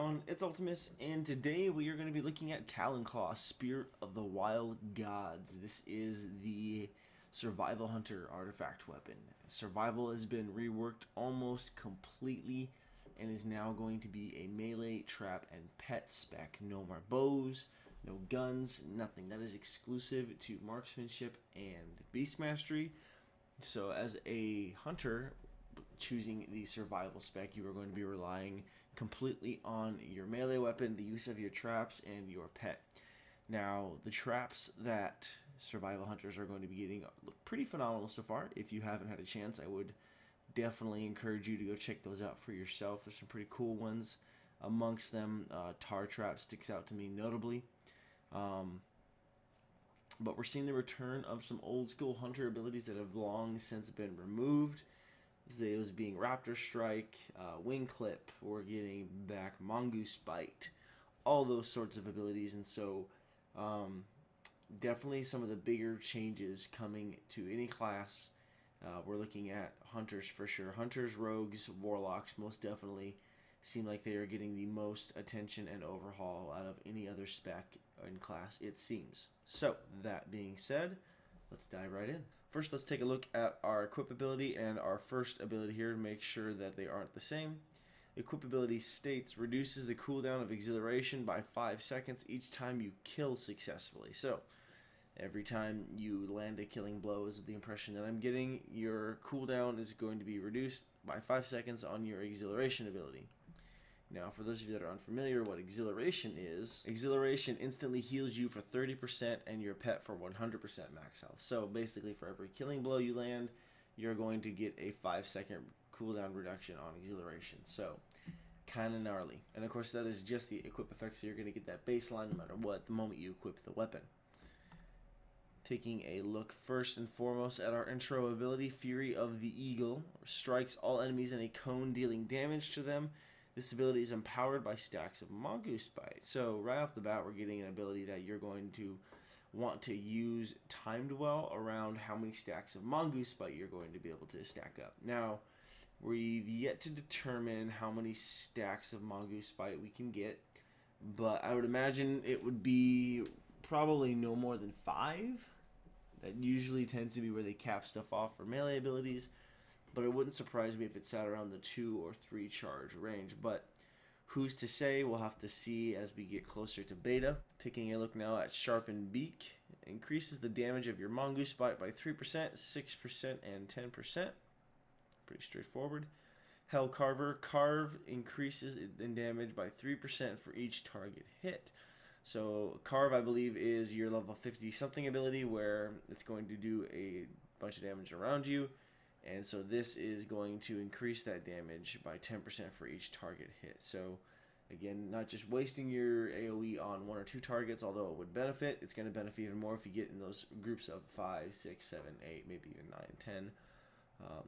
everyone? It's Ultimus, and today we are going to be looking at Talonclaw, Spirit of the Wild Gods. This is the Survival Hunter artifact weapon. Survival has been reworked almost completely and is now going to be a melee, trap, and pet spec. No more bows, no guns, nothing. That is exclusive to marksmanship and beast mastery. So as a hunter choosing the survival spec, you are going to be relying completely on your melee weapon, the use of your traps, and your pet. Now, the traps that survival hunters are going to be getting look pretty phenomenal so far. If you haven't had a chance, I would definitely encourage you to go check those out for yourself. There's some pretty cool ones. Amongst them, tar trap sticks out to me notably. But we're seeing the return of some old school hunter abilities that have long since been removed. Those being Raptor Strike, Wing Clip, we're getting back Mongoose Bite, all those sorts of abilities. And so definitely some of the bigger changes coming to any class. We're looking at hunters for sure. Hunters, rogues, warlocks most definitely seem like they are getting the most attention and overhaul out of any other spec in class, it seems. So that being said, let's dive right in. First, let's take a look at our equip ability and our first ability here to make sure that they aren't the same. Equip ability states reduces the cooldown of exhilaration by 5 seconds each time you kill successfully. So every time you land a killing blow is the impression that I'm getting, your cooldown is going to be reduced by 5 seconds on your exhilaration ability. Now, for those of you that are unfamiliar what exhilaration is, exhilaration instantly heals you for 30% and your pet for 100% max health. So basically for every killing blow you land, you're going to get a 5-second cooldown reduction on exhilaration. So kind of gnarly. And of course that is just the equip effect, so you're going to get that baseline no matter what the moment you equip the weapon. Taking a look first and foremost at our intro ability, Fury of the Eagle strikes all enemies in a cone, dealing damage to them. This ability is empowered by stacks of Mongoose Bite. So right off the bat, we're getting an ability that you're going to want to use timed well around how many stacks of Mongoose Bite you're going to be able to stack up. Now, we've yet to determine how many stacks of Mongoose Bite we can get, but I would imagine it would be probably no more than 5. That usually tends to be where they cap stuff off for melee abilities. But it wouldn't surprise me if it sat around the 2 or 3 charge range. But who's to say? We'll have to see as we get closer to beta. Taking a look now at Sharpened Beak. Increases the damage of your Mongoose Bite by 3%, 6%, and 10%. Pretty straightforward. Hell Carver. Carve increases in damage by 3% for each target hit. So Carve, I believe, is your level 50 something ability where it's going to do a bunch of damage around you. And so this is going to increase that damage by 10% for each target hit. So again, not just wasting your AoE on 1 or 2 targets, although it would benefit. It's going to benefit even more if you get in those groups of 5, 6, 7, 8, maybe even 9, 10.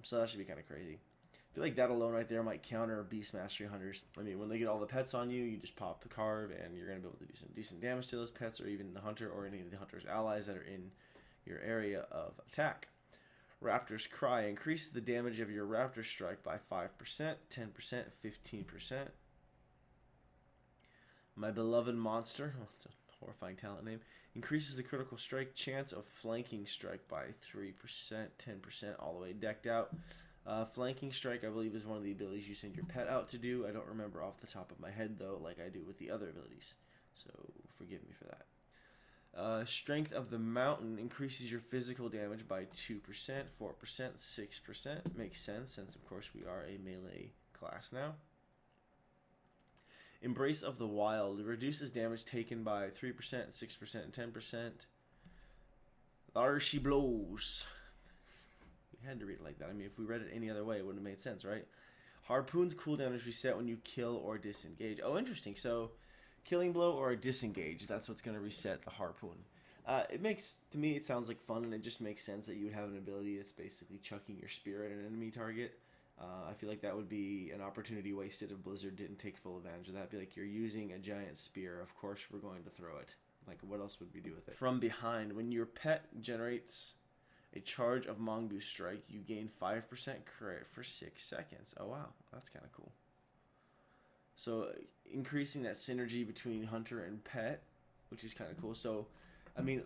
So that should be kind of crazy. I feel like that alone right there might counter Beast Mastery Hunters. I mean, when they get all the pets on you, you just pop the Carve and you're going to be able to do some decent damage to those pets, or even the Hunter or any of the Hunter's allies that are in your area of attack. Raptor's Cry increases the damage of your Raptor Strike by 5%, 10%, 15%. My Beloved Monster, oh, it's a horrifying talent name, increases the critical strike chance of Flanking Strike by 3%, 10%, all the way decked out. Flanking Strike, I believe, is one of the abilities you send your pet out to do. I don't remember off the top of my head, though, like I do with the other abilities. So forgive me for that. Strength of the Mountain increases your physical damage by 2%, 4%, 6%. Makes sense since, of course, we are a melee class now. Embrace of the Wild reduces damage taken by 3%, 6%, and 10%. There she blows. We had to read it like that. I mean, if we read it any other way, it wouldn't have made sense, right? Harpoon's cooldown is reset when you kill or disengage. Oh, interesting. So killing blow or a disengage, that's what's going to reset the harpoon. It makes, to me, it sounds like fun, and it just makes sense that you would have an ability that's basically chucking your spear at an enemy target. I feel like that would be an opportunity wasted if Blizzard didn't take full advantage of that. Be like, you're using a giant spear, of course we're going to throw it. Like, what else would we do with it? From Behind, when your pet generates a charge of Mongoose Strike, you gain 5% credit for 6 seconds. Oh wow, that's kind of cool. So increasing that synergy between hunter and pet, which is kind of cool. So, I mean,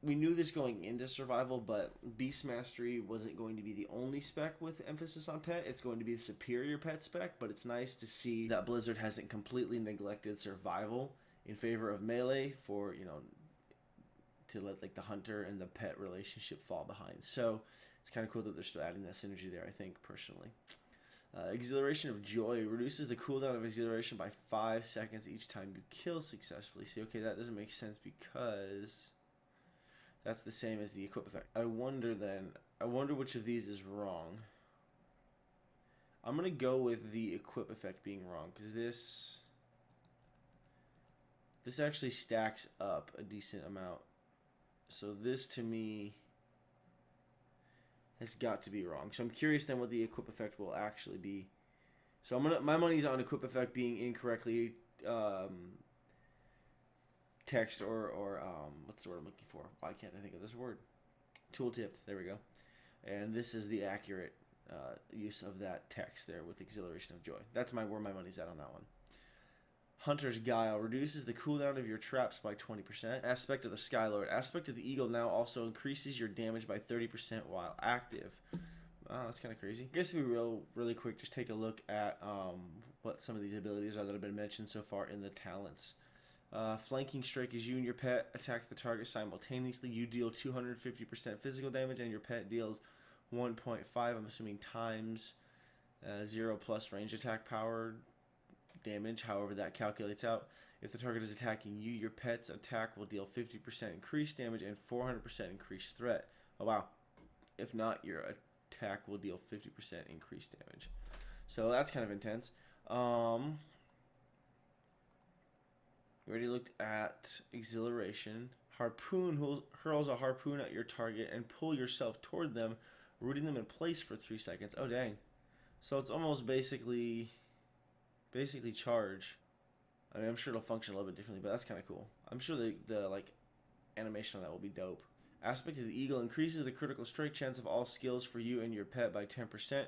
we knew this going into survival, but Beast Mastery wasn't going to be the only spec with emphasis on pet. It's going to be the superior pet spec, but it's nice to see that Blizzard hasn't completely neglected survival in favor of melee for, you know, to let like the hunter and the pet relationship fall behind. So it's kind of cool that they're still adding that synergy there, I think, personally. Exhilaration of Joy reduces the cooldown of Exhilaration by 5 seconds each time you kill successfully. See, okay, that doesn't make sense because that's the same as the equip effect. I wonder which of these is wrong. I'm going to go with the equip effect being wrong because this actually stacks up a decent amount. So this to me has got to be wrong. So I'm curious then what the equip effect will actually be. So my money's on equip effect being incorrectly text or what's the word I'm looking for? Why can't I think of this word? Tooltipped. There we go. And this is the accurate use of that text there with Exhilaration of Joy. That's where my money's at on that one. Hunter's Guile reduces the cooldown of your traps by 20%. Aspect of the Skylord. Aspect of the Eagle now also increases your damage by 30% while active. Wow, that's kind of crazy. I guess we really quick just take a look at what some of these abilities are that have been mentioned so far in the talents. Flanking Strike is you and your pet attack the target simultaneously. You deal 250% physical damage and your pet deals 1.5, I'm assuming, times 0 plus range attack power damage, however that calculates out. If the target is attacking you, your pet's attack will deal 50% increased damage and 400% increased threat. Oh wow. If not, your attack will deal 50% increased damage. So that's kind of intense. We already looked at Exhilaration. Harpoon hurls a harpoon at your target and pull yourself toward them, rooting them in place for 3 seconds. Oh dang. So it's almost basically charge. I mean, I'm sure it'll function a little bit differently, but that's kind of cool. I'm sure the like animation on that will be dope. Aspect of the Eagle increases the critical strike chance of all skills for you and your pet by 10%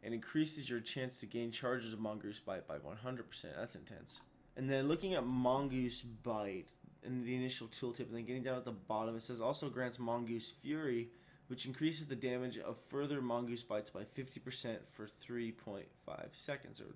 and increases your chance to gain charges of Mongoose Bite by 100%. That's intense. And then looking at Mongoose Bite in the initial tooltip and then getting down at the bottom, it says also grants Mongoose Fury, which increases the damage of further Mongoose Bites by 50% for 3.5 seconds or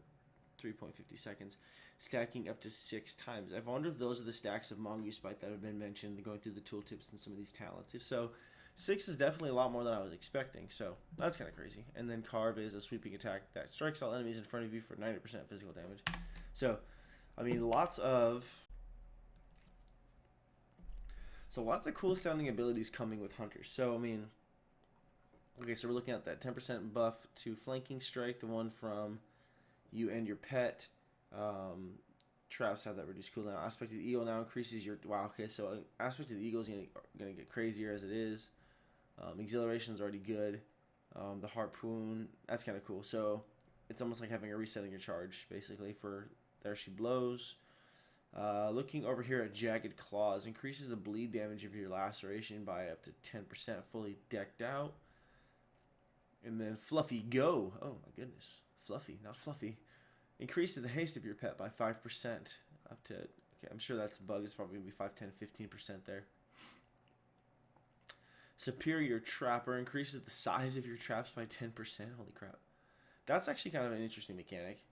3.50 seconds, stacking up to 6 times. I wonder if those are the stacks of Mongoose Bite that have been mentioned going through the tooltips and some of these talents. If so, 6 is definitely a lot more than I was expecting, so that's kind of crazy. And then Carve is a sweeping attack that strikes all enemies in front of you for 90% physical damage. So, I mean, lots of cool sounding abilities coming with Hunters. So, I mean, okay, so we're looking at that 10% buff to Flanking Strike, the one from you and your pet. Traps have that reduced cooldown. Aspect of the Eagle now increases your... Wow, okay, so Aspect of the Eagle is going to get crazier as it is. Exhilaration is already good. The Harpoon, that's kind of cool. So it's almost like having a resetting your charge, basically, for There She Blows. Looking over here at Jagged Claws, increases the bleed damage of your laceration by up to 10%, fully decked out. And then Fluffy Go. Oh my goodness. Fluffy, not Fluffy. Increases the haste of your pet by 5%. Up to, okay, I'm sure that's a bug. It's probably going to be 5, 10, 15% there. Superior Trapper increases the size of your traps by 10%. Holy crap. That's actually kind of an interesting mechanic.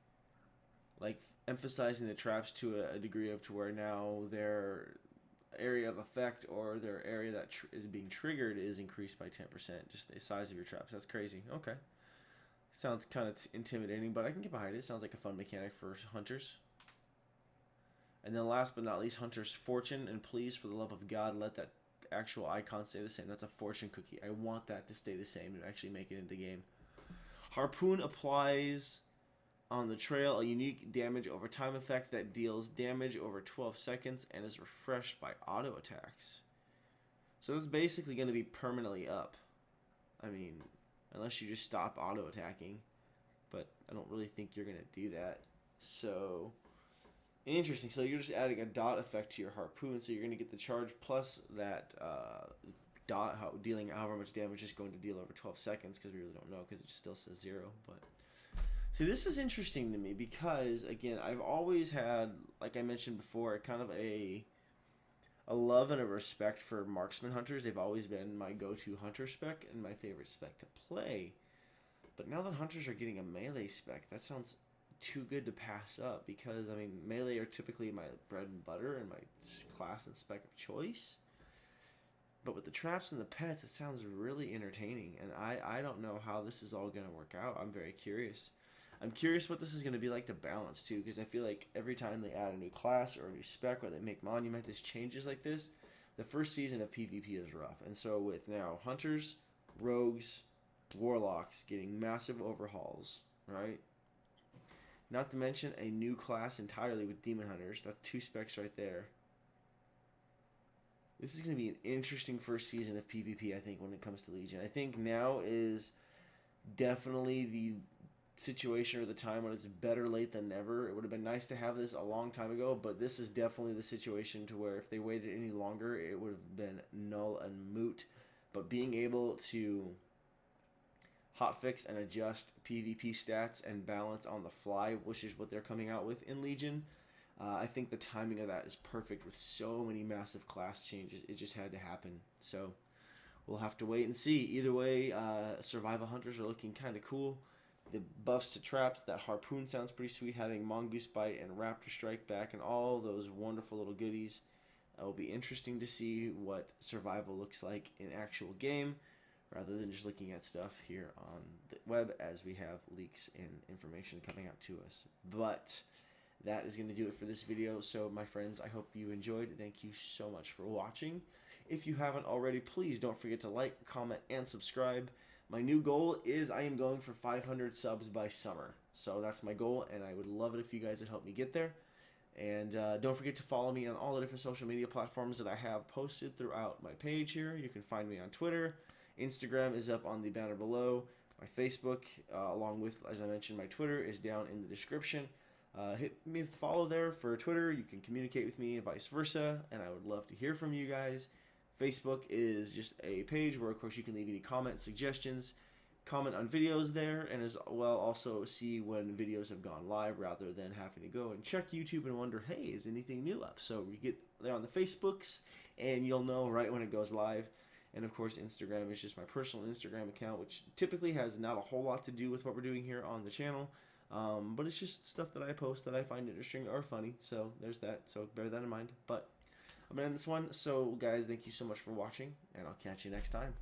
Like, emphasizing the traps to a degree of to where now their area of effect or their area that is being triggered is increased by 10%. Just the size of your traps. That's crazy. Okay. Sounds kind of intimidating, but I can get behind it. Sounds like a fun mechanic for Hunters. And then last but not least, Hunter's Fortune. And please, for the love of God, let that actual icon stay the same. That's a fortune cookie. I want that to stay the same and actually make it into game. Harpoon applies on the trail a unique damage over time effect that deals damage over 12 seconds and is refreshed by auto attacks. So that's basically going to be permanently up. I mean, unless you just stop auto attacking, but I don't really think you're going to do that. So interesting. So you're just adding a dot effect to your Harpoon, so you're going to get the charge plus that dot dealing however much damage is going to deal over 12 seconds, because we really don't know because it still says 0, but See, this is interesting to me because, again, I've always had, like I mentioned before, kind of a love and a respect for marksman hunters. They've always been my go-to hunter spec and my favorite spec to play. But now that hunters are getting a melee spec, that sounds too good to pass up because, I mean, melee are typically my bread and butter and my class and spec of choice. But with the traps and the pets, it sounds really entertaining, and I don't know how this is all going to work out. I'm very curious. I'm curious what this is going to be like to balance, too, because I feel like every time they add a new class or a new spec or they make monumentous changes like this, the first season of PvP is rough. And so with now hunters, rogues, warlocks getting massive overhauls, right? Not to mention a new class entirely with demon hunters. That's 2 specs right there. This is going to be an interesting first season of PvP, I think, when it comes to Legion. I think now is definitely the situation or the time when it's better late than never. It would have been nice to have this a long time ago, but this is definitely the situation to where if they waited any longer, it would have been null and moot. But being able to hotfix and adjust PvP stats and balance on the fly, which is what they're coming out with in Legion, I think the timing of that is perfect with so many massive class changes. It just had to happen. So we'll have to wait and see. Either way, survival hunters are looking kind of cool. The buffs to traps, that harpoon sounds pretty sweet, having mongoose bite and raptor strike back and all those wonderful little goodies. It will be interesting to see what survival looks like in actual game rather than just looking at stuff here on the web as we have leaks and information coming out to us. But that is going to do it for this video. So my friends, I hope you enjoyed. Thank you so much for watching. If you haven't already, please don't forget to like, comment, and subscribe. My new goal is I am going for 500 subs by summer. So that's my goal, and I would love it if you guys would help me get there. And don't forget to follow me on all the different social media platforms that I have posted throughout my page here. You can find me on Twitter. Instagram is up on the banner below. My Facebook, along with, as I mentioned, my Twitter is down in the description. Hit me with follow there for Twitter. You can communicate with me and vice versa, and I would love to hear from you guys. Facebook is just a page where, of course, you can leave any comments, suggestions, comment on videos there, and as well also see when videos have gone live rather than having to go and check YouTube and wonder, hey, is anything new up? So we get there on the Facebooks, and you'll know right when it goes live. And, of course, Instagram is just my personal Instagram account, which typically has not a whole lot to do with what we're doing here on the channel. But it's just stuff that I post that I find interesting or funny. So there's that. So bear that in mind. But I'm going to end this one. So, guys, thank you so much for watching, and I'll catch you next time.